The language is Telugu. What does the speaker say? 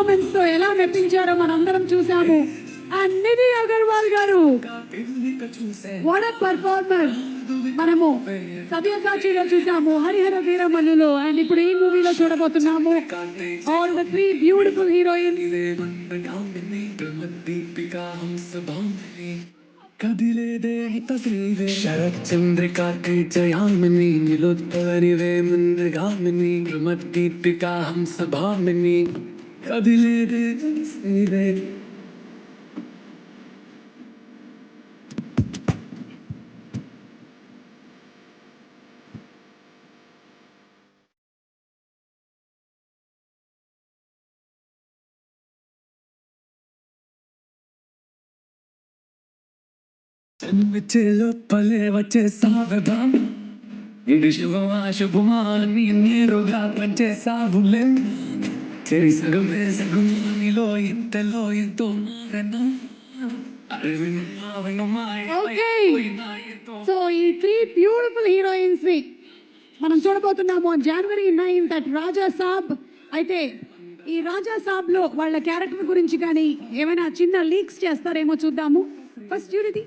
పర్ఫార్మెన్స్ తో ఎలా మెప్పించారో మనందరం చూసాము. అండ్ నిధి అగర్వాల్ గారు, వాట్ ఎ పర్ఫార్మర్. మనము సవ్యసాచిలో చూసాము, హరిహర వీరమల్లులో, అండ్ ఇప్పుడు ఈ మూవీలో చూడబోతున్నాము. All the three beautiful heroines. శరత్ చంద్రికా జయామిని నిలుత్తరివే ముందుగామిని దీపికా హంస భామిని కదిలేదే వచ్చే లోపలే వచ్చేసావెదాం ఇది శుభమా శుభమా నీ నేరుగా పంచేసావులే చెరి సగమే సగంలో ఇంతలో ఎంతో మారనా ఓకే, సో ఈ త్రీ బ్యూటిఫుల్ హీరోయిన్స్ ని మనం చూడబోతున్నాము జనవరి 9th అట్ రాజా సాబ్. అయితే ఈ రాజా సాబ్ లో వాళ్ళ క్యారెక్టర్ గురించి కానీ ఏమైనా చిన్న లీక్స్ చేస్తారేమో చూద్దాము. First unity